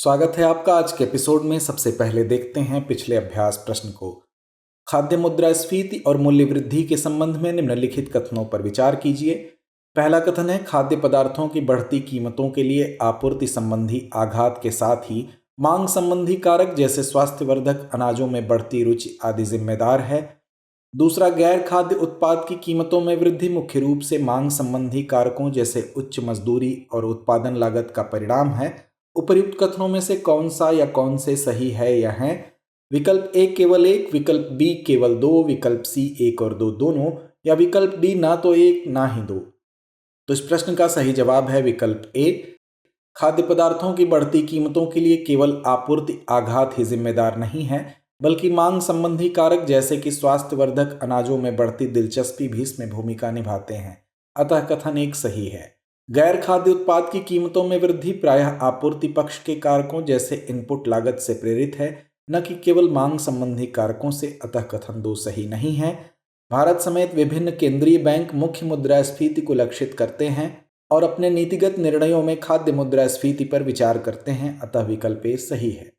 स्वागत है आपका आज के एपिसोड में। सबसे पहले देखते हैं पिछले अभ्यास प्रश्न को। खाद्य मुद्रास्फीति और मूल्य वृद्धि के संबंध में निम्नलिखित कथनों पर विचार कीजिए। पहला कथन है, खाद्य पदार्थों की बढ़ती कीमतों के लिए आपूर्ति संबंधी आघात के साथ ही मांग संबंधी कारक जैसे स्वास्थ्यवर्धक अनाजों में बढ़ती रुचि आदि जिम्मेदार है। दूसरा, गैर खाद्य उत्पाद की कीमतों में वृद्धि मुख्य रूप से मांग संबंधी कारकों जैसे उच्च मजदूरी और उत्पादन लागत का परिणाम है। उपर्युक्त कथनों में से कौन सा या कौन से सही है या हैं? विकल्प ए केवल एक, विकल्प बी केवल दो, विकल्प सी एक और दो दोनों, या विकल्प डी ना तो एक ना ही दो। तो इस प्रश्न का सही जवाब है विकल्प ए। खाद्य पदार्थों की बढ़ती कीमतों के लिए केवल आपूर्ति आघात ही जिम्मेदार नहीं है, बल्कि मांग संबंधी कारक जैसे कि स्वास्थ्यवर्धक अनाजों में बढ़ती दिलचस्पी भी इसमें भूमिका निभाते हैं। अतः कथन एक सही है। गैर खाद्य उत्पाद की कीमतों में वृद्धि प्रायः आपूर्ति पक्ष के कारकों जैसे इनपुट लागत से प्रेरित है, न कि केवल मांग संबंधी कारकों से। अतः कथन दो सही नहीं है। भारत समेत विभिन्न केंद्रीय बैंक मुख्य मुद्रास्फीति को लक्षित करते हैं और अपने नीतिगत निर्णयों में खाद्य मुद्रास्फीति पर विचार करते हैं। अतः विकल्प ए सही है।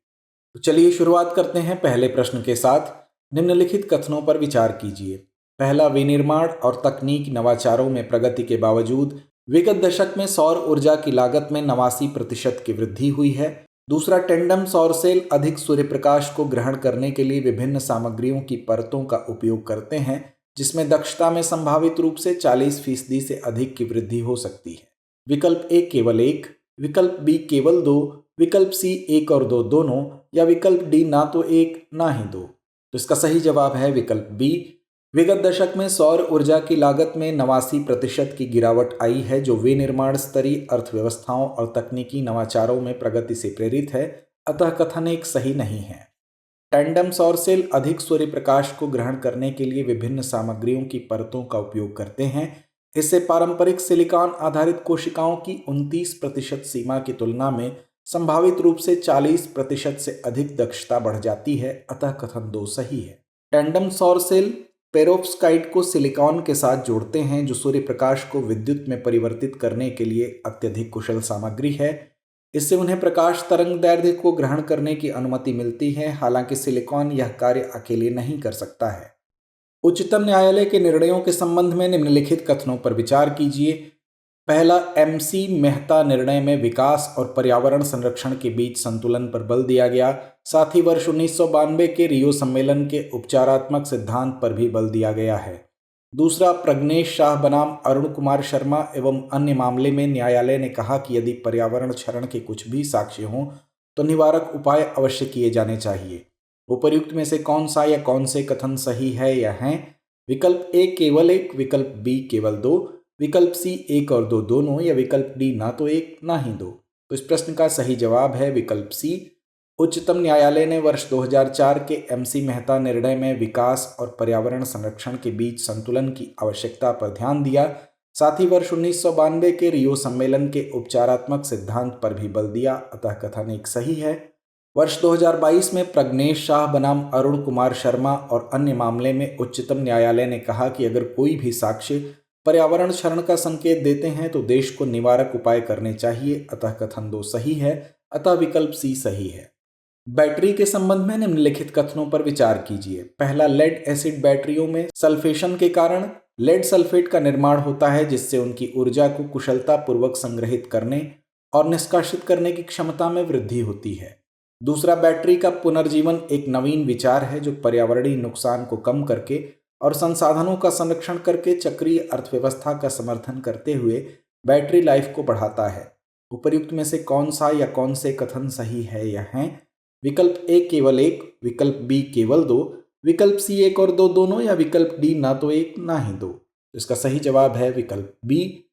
तो चलिए शुरुआत करते हैं पहले प्रश्न के साथ। निम्नलिखित कथनों पर विचार कीजिए। पहला, विनिर्माण और तकनीक नवाचारों में प्रगति के बावजूद विगत दशक में सौर ऊर्जा की लागत में 89% की वृद्धि हुई है। दूसरा, टेंडम सौर सेल अधिक सूर्य प्रकाश को ग्रहण करने के लिए विभिन्न सामग्रियों की परतों का उपयोग करते हैं, जिसमें दक्षता में संभावित रूप से 40% से अधिक की वृद्धि हो सकती है। विकल्प ए केवल एक, विकल्प बी केवल दो, विकल्प सी एक और दो दोनों, या विकल्प डी ना तो एक ना ही दो। तो इसका सही जवाब है विकल्प बी। विगत दशक में सौर ऊर्जा की लागत में 89% की गिरावट आई है, जो विनिर्माण स्तरीय अर्थव्यवस्थाओं और तकनीकी नवाचारों में प्रगति से प्रेरित है। अतः कथन एक सही नहीं है। टैंडम सौर सेल अधिक सूर्य प्रकाश को ग्रहण करने के लिए विभिन्न सामग्रियों की परतों का उपयोग करते हैं। इससे पारंपरिक सिलिकॉन आधारित कोशिकाओं की 29% सीमा की तुलना में संभावित रूप से 40% से अधिक दक्षता बढ़ जाती है। अतः कथन दो सही है। टैंडम सौर सेल पेरोव्स्काइट को सिलिकॉन के साथ जोड़ते हैं, जो सूर्य प्रकाश को विद्युत में परिवर्तित करने के लिए अत्यधिक कुशल सामग्री है। इससे उन्हें प्रकाश तरंग दैर्ध्य को ग्रहण करने की अनुमति मिलती है। हालांकि सिलिकॉन यह कार्य अकेले नहीं कर सकता है। उच्चतम न्यायालय के निर्णयों के संबंध में निम्नलिखित कथनों पर विचार कीजिए। पहला, एमसी मेहता निर्णय में विकास और पर्यावरण संरक्षण के बीच संतुलन पर बल दिया गया। साथ ही वर्ष 1992 के रियो सम्मेलन के उपचारात्मक सिद्धांत पर भी बल दिया गया है। दूसरा, प्रज्ञेश शाह बनाम अरुण कुमार शर्मा एवं अन्य मामले में न्यायालय ने कहा कि यदि पर्यावरण क्षरण के कुछ भी साक्ष्य हों तो निवारक उपाय अवश्य किए जाने चाहिए। उपर्युक्त में से कौन सा या कौन से कथन सही है या हैं? विकल्प ए केवल एक, विकल्प बी केवल दो, विकल्प सी एक और दो दोनों, या विकल्प डी ना तो एक ना ही दो। तो इस प्रश्न का सही जवाब है विकल्प सी। उच्चतम न्यायालय ने वर्ष 2004 के एमसी मेहता निर्णय में विकास और पर्यावरण संरक्षण के बीच संतुलन की आवश्यकता पर ध्यान दिया। साथ ही वर्ष 1992 के रियो सम्मेलन के उपचारात्मक सिद्धांत पर भी बल दिया। अतः कथन एक सही है। वर्ष 2022 में प्रज्ञेश शाह बनाम अरुण कुमार शर्मा और अन्य मामले में उच्चतम न्यायालय ने कहा कि अगर कोई भी साक्ष्य पर्यावरण क्षरण का संकेत देते हैं तो देश को निवारक उपाय करने चाहिए। अतः कथन दो सही है। अतः विकल्प सी सही है। बैटरी के संबंध में निम्नलिखित कथनों पर विचार कीजिए। पहला, लेड एसिड बैटरियों में सल्फेशन के कारण लेड सल्फेट का निर्माण होता है, जिससे उनकी ऊर्जा को कुशलतापूर्वक संग्रहित करने और निष्कासित करने की क्षमता में वृद्धि होती है। दूसरा, बैटरी का पुनर्जीवन एक नवीन विचार है जो पर्यावरणीय नुकसान को कम करके और संसाधनों का संरक्षण करके चक्रीय अर्थव्यवस्था का समर्थन करते हुए बैटरी लाइफ को बढ़ाता है। उपर्युक्त में से कौन सा या कौन से कथन सही है या हैं? विकल्प ए केवल एक, विकल्प बी केवल दो, विकल्प सी एक और दो दोनों, या विकल्प डी ना तो एक ना ही दो। तो इसका सही जवाब है विकल्प बी।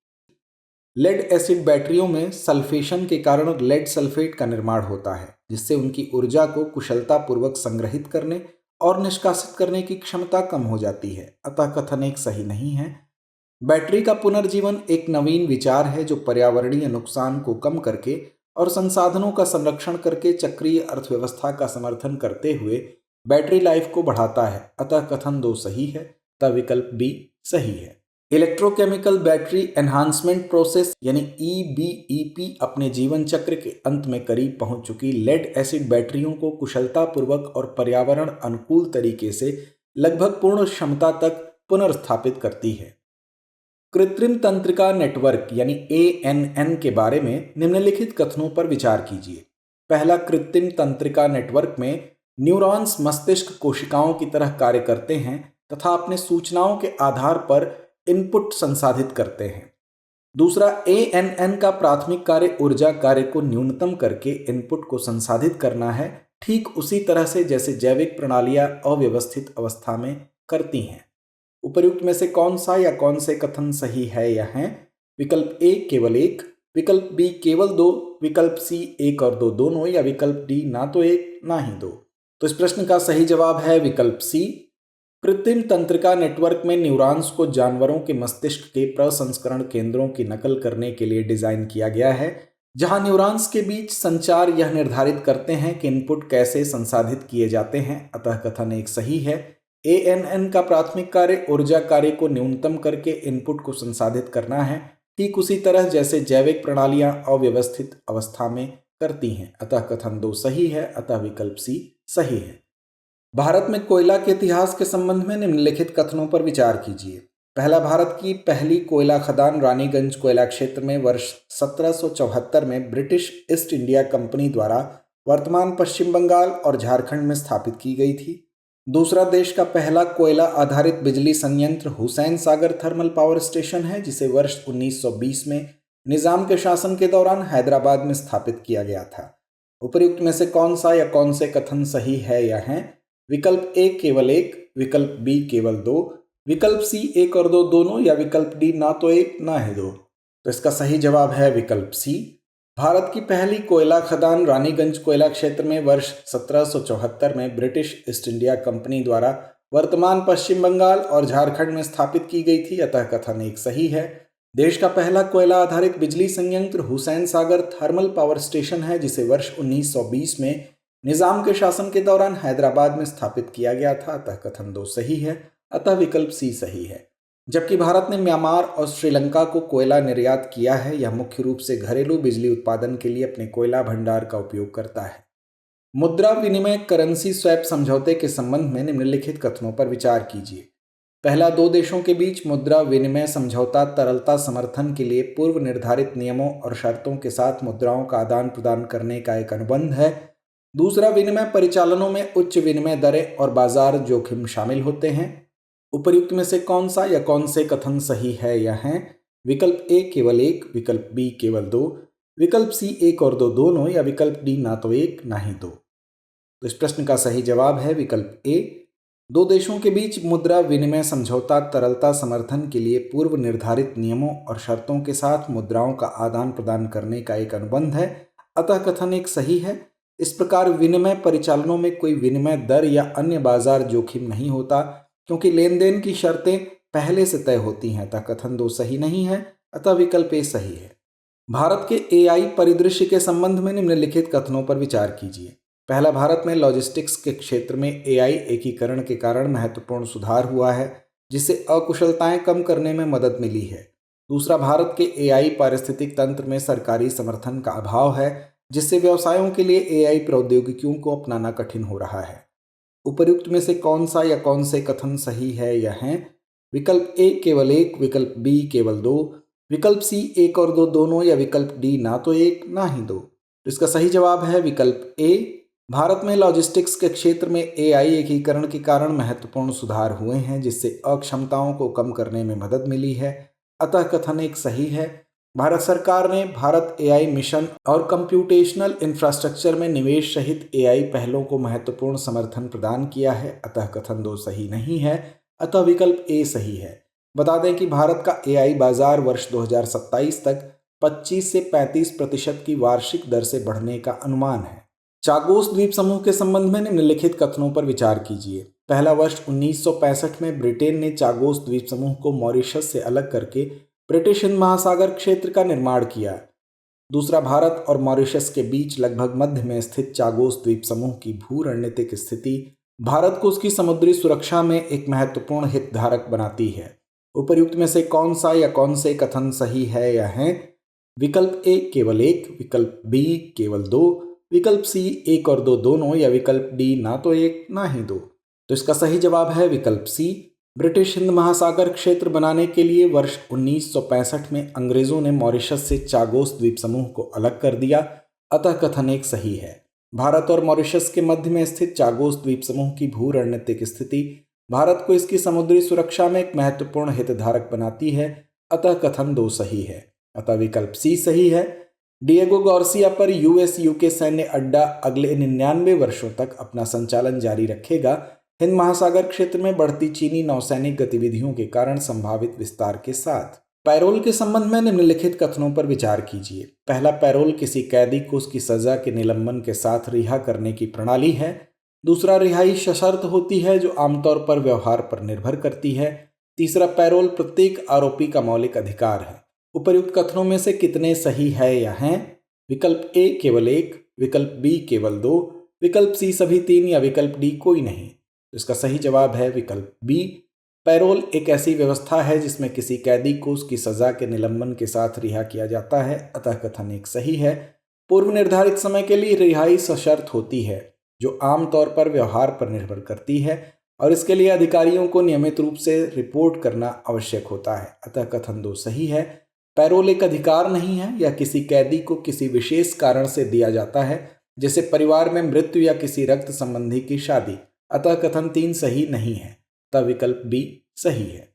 लेड एसिड बैटरियों में सल्फेशन के कारण लेड सल्फेट का निर्माण होता है, जिससे उनकी ऊर्जा को कुशलतापूर्वक संग्रहित करने और निष्कासित करने की क्षमता कम हो जाती है। अतः कथन एक सही नहीं है। बैटरी का पुनर्जीवन एक नवीन विचार है जो पर्यावरणीय नुकसान को कम करके और संसाधनों का संरक्षण करके चक्रीय अर्थव्यवस्था का समर्थन करते हुए बैटरी लाइफ को बढ़ाता है। अतः कथन दो सही है। तब विकल्प बी सही है। इलेक्ट्रोकेमिकल बैटरी एनहांसमेंट प्रोसेस यानी EBEP अपने जीवन चक्र के अंत में करीब पहुंच चुकी लेड एसिड बैटरियों को कुशलतापूर्वक और पर्यावरण अनुकूल तरीके से लगभग पूर्ण क्षमता तक पुनर्स्थापित करती है। कृत्रिम तंत्रिका नेटवर्क यानी ANN के बारे में निम्नलिखित कथनों पर विचार कीजिए। पहला, कृत्रिम तंत्रिका नेटवर्क में न्यूरॉन्स मस्तिष्क कोशिकाओं की तरह कार्य करते हैं तथा अपने सूचनाओं के आधार पर इनपुट संसाधित करते हैं। दूसरा, ANN का प्राथमिक कार्य ऊर्जा कार्य को न्यूनतम करके इनपुट को संसाधित करना है, ठीक उसी तरह से जैसे जैविक प्रणालियां अव्यवस्थित अवस्था में करती हैं। उपर्युक्त में से कौन सा या कौन से कथन सही है या हैं? विकल्प A केवल एक, विकल्प B केवल दो, विकल्प C एक और दो दोनों, या विकल्प D ना तो एक ना ही दो। तो इस प्रश्न का सही जवाब है विकल्प C। कृत्रिम तंत्रिका नेटवर्क में न्यूरॉन्स को जानवरों के मस्तिष्क के प्रसंस्करण केंद्रों की नकल करने के लिए डिजाइन किया गया है, जहां न्यूरॉन्स के बीच संचार यह निर्धारित करते हैं कि इनपुट कैसे संसाधित किए जाते हैं। अतः कथन एक सही है। ANN का प्राथमिक कार्य ऊर्जा कार्य को न्यूनतम करके इनपुट को संसाधित करना है, ठीक उसी तरह जैसे जैविक प्रणालियां अव्यवस्थित अवस्था में करती हैं। अतः कथन 2 सही है। अतः विकल्प C सही है। भारत में कोयला के इतिहास के संबंध में निम्नलिखित कथनों पर विचार कीजिए। पहला, भारत की पहली कोयला खदान रानीगंज कोयला क्षेत्र में वर्ष 1774 में ब्रिटिश ईस्ट इंडिया कंपनी द्वारा वर्तमान पश्चिम बंगाल और झारखंड में स्थापित की गई थी। दूसरा, देश का पहला कोयला आधारित बिजली संयंत्र Hussain Sagar thermal power station है, जिसे वर्ष 1920 में निजाम के शासन के दौरान हैदराबाद में स्थापित किया गया था। उपर्युक्त में से कौन सा या कौन से कथन सही है या हैं? विकल्प A केवल एक, विकल्प B केवल दो, विकल्प C एक और दो दोनों, या विकल्प D ना तो एक ना ही दो। तो इसका सही जवाब है विकल्प C। भारत की पहली कोयला खदान रानीगंज कोयला क्षेत्र में वर्ष 1774 में ब्रिटिश ईस्ट इंडिया कंपनी द्वारा वर्तमान पश्चिम बंगाल और झारखंड में स्थापित की गई थी। अतः कथन एक सही है। देश का पहला कोयला आधारित बिजली संयंत्र Hussain Sagar thermal power station है, जिसे वर्ष 1920 में निजाम के शासन के दौरान हैदराबाद में स्थापित किया गया था। अतः कथन 2 सही है। अतः विकल्प C सही है। जबकि भारत ने म्यांमार और श्रीलंका को कोयला निर्यात किया है, यह मुख्य रूप से घरेलू बिजली उत्पादन के लिए अपने कोयला भंडार का उपयोग करता है। मुद्रा विनिमय करेंसी स्वैप समझौते के संबंध में निम्नलिखित कथनों पर विचार कीजिए। पहला, दो देशों के बीच मुद्रा विनिमय समझौता तरलता समर्थन के लिए पूर्व निर्धारित नियमों और शर्तों के साथ मुद्राओं का आदान प्रदान करने का एक अनुबंध है। दूसरा, विनिमय परिचालनों में उच्च विनिमय दरें और बाजार जोखिम शामिल होते हैं। उपर्युक्त में से कौन सा या कौन से कथन सही है या हैं? विकल्प A केवल एक, विकल्प B केवल दो, विकल्प C एक और दो दोनों, या विकल्प D ना तो एक ना ही दो। तो इस प्रश्न का सही जवाब है विकल्प A। दो देशों के बीच मुद्रा विनिमय समझौता तरलता समर्थन के लिए पूर्व निर्धारित नियमों और शर्तों के साथ मुद्राओं का आदान प्रदान करने का एक अनुबंध है। अतः कथन एक सही है। इस प्रकार विनिमय परिचालनों में कोई विनिमय दर या अन्य बाजार जोखिम नहीं होता, क्योंकि लेन देन की शर्तें पहले से तय होती हैं। अतः कथन 2 सही नहीं है। अतः विकल्प A सही है। भारत के AI परिदृश्य के संबंध में निम्नलिखित कथनों पर विचार कीजिए। पहला, भारत में लॉजिस्टिक्स के क्षेत्र में AI एकीकरण के कारण महत्वपूर्ण सुधार हुआ है, जिससे अकुशलताएं कम करने में मदद मिली है। दूसरा, भारत के AI पारिस्थितिक तंत्र में सरकारी समर्थन का अभाव है, जिससे व्यवसायों के लिए AI प्रौद्योगिकियों को अपनाना कठिन हो रहा है। उपर्युक्त में से कौन सा या कौन से कथन सही है या हैं? विकल्प A केवल एक, विकल्प B केवल दो, विकल्प C एक और दो दोनों, या विकल्प D ना तो एक ना ही दो। तो इसका सही जवाब है विकल्प A। भारत में लॉजिस्टिक्स के क्षेत्र में AI एकीकरण के कारण महत्वपूर्ण सुधार हुए हैं, जिससे अक्षमताओं को कम करने में मदद मिली है। अतः कथन एक सही है। भारत सरकार ने भारत AI मिशन और कंप्यूटेशनल इंफ्रास्ट्रक्चर में निवेश सहित AI पहलों को महत्वपूर्ण समर्थन प्रदान किया है। अतः कथन 2 सही नहीं है। अतः विकल्प A सही है। बता दें कि भारत का AI बाजार वर्ष 2027 तक 25 से 35% की वार्षिक दर से बढ़ने का अनुमान है। चागोस द्वीप समूह के संबंध में निम्नलिखित कथनों पर विचार कीजिए। पहला, वर्ष 1965 में ब्रिटेन ने चागोस द्वीप समूह को मॉरिशस से अलग करके ब्रिटिश हिंद महासागर क्षेत्र का निर्माण किया। दूसरा, भारत और मॉरिशस के बीच लगभग मध्य में स्थित चागोस द्वीप समूह की भू रणनीतिक स्थिति भारत को उसकी समुद्री सुरक्षा में एक महत्वपूर्ण हितधारक बनाती है। उपर्युक्त में से कौन सा या कौन से कथन सही है या हैं? विकल्प ए केवल एक, विकल्प बी केवल दो, विकल्प सी एक और दो दोनों, या विकल्प डी ना तो एक ना ही दो। तो इसका सही जवाब है विकल्प सी। ब्रिटिश हिंद महासागर क्षेत्र बनाने के लिए वर्ष 1965 में अंग्रेजों ने मॉरिशस से चागोस द्वीप समूह को अलग कर दिया, अतः कथन एक सही है। भारत और मॉरिशस के मध्य में स्थित चागोस द्वीप समूह की भू रणनीतिक स्थिति भारत को इसकी समुद्री सुरक्षा में एक महत्वपूर्ण हितधारक बनाती है, अतः कथन दो सही है, अतः विकल्प सी सही है। डिएगो गार्सिया पर यूएस यूके सैन्य अड्डा अगले 99 वर्षों तक अपना संचालन जारी रखेगा, हिंद महासागर क्षेत्र में बढ़ती चीनी नौसैनिक गतिविधियों के कारण संभावित विस्तार के साथ। पैरोल के संबंध में निम्नलिखित कथनों पर विचार कीजिए। पहला, पैरोल किसी कैदी को उसकी सजा के निलंबन के साथ रिहा करने की प्रणाली है। दूसरा, रिहाई सशर्त होती है जो आमतौर पर व्यवहार पर निर्भर करती है। तीसरा, पैरोल प्रत्येक आरोपी का मौलिक अधिकार है। उपर्युक्त कथनों में से कितने सही है या हैं? विकल्प ए केवल एक, विकल्प बी केवल दो, विकल्प सी सभी तीन, या विकल्प डी कोई नहीं। तो इसका सही जवाब है विकल्प बी। पैरोल एक ऐसी व्यवस्था है जिसमें किसी कैदी को उसकी सजा के निलंबन के साथ रिहा किया जाता है, अतः कथन एक सही है। पूर्व निर्धारित समय के लिए रिहाई सशर्त होती है जो आमतौर पर व्यवहार पर निर्भर करती है और इसके लिए अधिकारियों को नियमित रूप से रिपोर्ट करना आवश्यक होता है, अतः कथन दो सही है। पैरोल एक अधिकार नहीं है या किसी कैदी को किसी विशेष कारण से दिया जाता है, जैसे परिवार में मृत्यु या किसी रक्त संबंधी की शादी, अतः कथन तीन सही नहीं है, तब विकल्प बी सही है।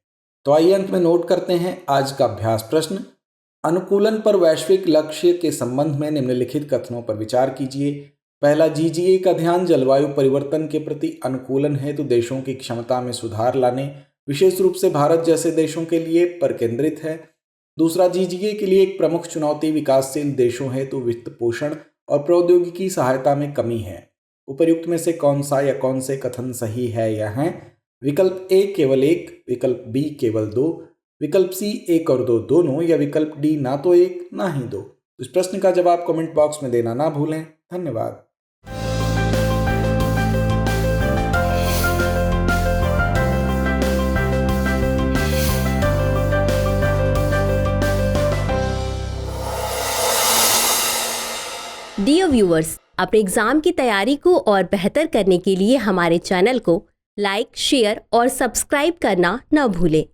तो आइए अंत में नोट करते हैं आज का अभ्यास प्रश्न। अनुकूलन पर वैश्विक लक्ष्य के संबंध में निम्नलिखित कथनों पर विचार कीजिए। पहला, जीजीए का ध्यान जलवायु परिवर्तन के प्रति अनुकूलन हेतु देशों की क्षमता में सुधार लाने, विशेष रूप से भारत जैसे देशों के लिए पर केंद्रित है। दूसरा, जीजीए के लिए एक प्रमुख चुनौती विकासशील देशों हेतु वित्त पोषण और प्रौद्योगिकी सहायता में कमी है। उपर्युक्त में से कौन सा या कौन से कथन सही है या हैं? विकल्प ए केवल एक, विकल्प बी केवल दो, विकल्प सी एक और दो दोनों, या विकल्प डी ना तो एक ना ही दो। इस प्रश्न का जवाब कमेंट बॉक्स में देना ना भूलें। धन्यवाद। डियर व्यूअर्स, अपने एग्जाम की तैयारी को और बेहतर करने के लिए हमारे चैनल को लाइक, शेयर और सब्सक्राइब करना न भूलें।